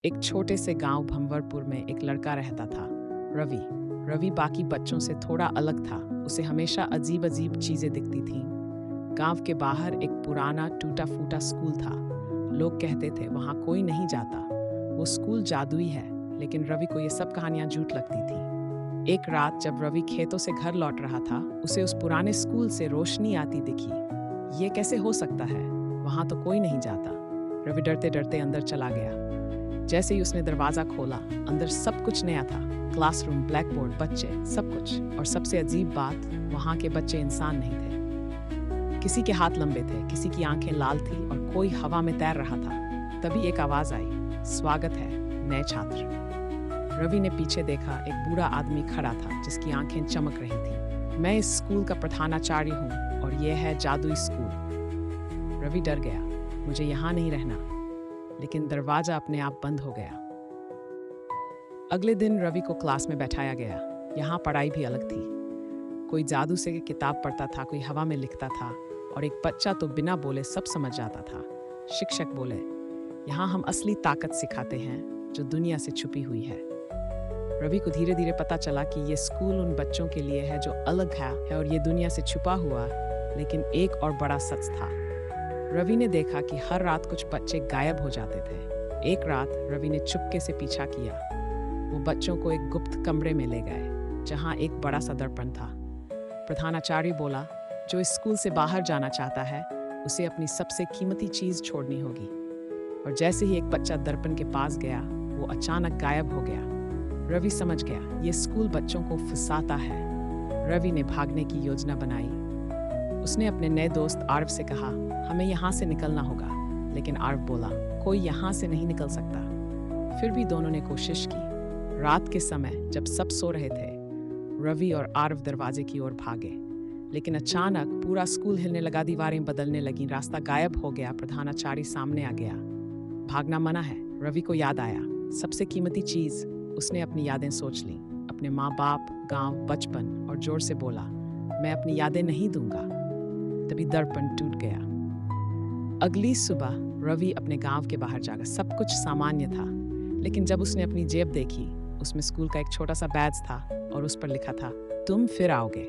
एक छोटे से गांव भंवरपुर में एक लड़का रहता था, रवि। रवि बाकी बच्चों से थोड़ा अलग था। उसे हमेशा अजीब अजीब चीजें दिखती थीं। गांव के बाहर एक पुराना टूटा फूटा स्कूल था। लोग कहते थे वहां कोई नहीं जाता, वो स्कूल जादुई है। लेकिन रवि को ये सब कहानियां झूठ लगती थी। एक रात जब रवि खेतों से घर लौट रहा था, उसे उस पुराने स्कूल से रोशनी आती दिखी। ये कैसे हो सकता है, वहां तो कोई नहीं जाता। रवि डरते डरते अंदर चला गया। जैसे ही उसने दरवाजा खोला, अंदर सब कुछ नया था। क्लासरूम, ब्लैकबोर्ड, बच्चे, सब कुछ। और सबसे अजीब बात, वहां के बच्चे इंसान नहीं थे। किसी के हाथ लंबे थे, किसी की आंखें लाल थी और कोई हवा में तैर रहा था। तभी एक आवाज आई, स्वागत है नए छात्र। रवि ने पीछे देखा, एक बूढ़ा आदमी खड़ा था जिसकी आंखें चमक रही थी। मैं इस स्कूल का प्रधानाचार्य हूँ और यह है जादुई स्कूल। रवि डर गया, मुझे यहाँ नहीं रहना। लेकिन दरवाजा अपने आप बंद हो गया। अगले दिन रवि को क्लास में बैठाया गया। यहाँ पढ़ाई भी अलग थी। कोई जादू से किताब पढ़ता था, कोई हवा में लिखता था और एक बच्चा तो बिना बोले सब समझ जाता था। शिक्षक बोले, यहाँ हम असली ताकत सिखाते हैं जो दुनिया से छुपी हुई है। रवि को धीरे धीरे पता चला कि ये स्कूल उन बच्चों के लिए है जो अलग है और ये दुनिया से छुपा हुआ। लेकिन एक और बड़ा सच था। रवि ने देखा कि हर रात कुछ बच्चे गायब हो जाते थे। एक रात रवि ने चुपके से पीछा किया। वो बच्चों को एक गुप्त कमरे में ले गए जहां एक बड़ा सा दर्पण था। प्रधानाचार्य बोला, जो इस स्कूल से बाहर जाना चाहता है उसे अपनी सबसे कीमती चीज छोड़नी होगी। और जैसे ही एक बच्चा दर्पण के पास गया, वो अचानक गायब हो गया। रवि समझ गया ये स्कूल बच्चों को फंसाता है। रवि ने भागने की योजना बनाई। उसने अपने नए दोस्त आरव से कहा, हमें यहाँ से निकलना होगा। लेकिन आरव बोला, कोई यहाँ से नहीं निकल सकता। फिर भी दोनों ने कोशिश की। रात के समय जब सब सो रहे थे, रवि और आरव दरवाजे की ओर भागे। लेकिन अचानक पूरा स्कूल हिलने लगा, दीवारें बदलने लगीं, रास्ता गायब हो गया। प्रधानाचार्य सामने आ गया। भागना मना है। रवि को याद आया सबसे कीमती चीज। उसने अपनी यादें सोच ली, अपने माँ बाप, गांव, बचपन, और जोर से बोला, मैं अपनी यादें नहीं दूंगा। तभी दर्पण टूट गया। अगली सुबह रवि अपने गांव के बाहर जागा। सब कुछ सामान्य था। लेकिन जब उसने अपनी जेब देखी, उसमें स्कूल का एक छोटा सा बैज था और उस पर लिखा था, तुम फिर आओगे।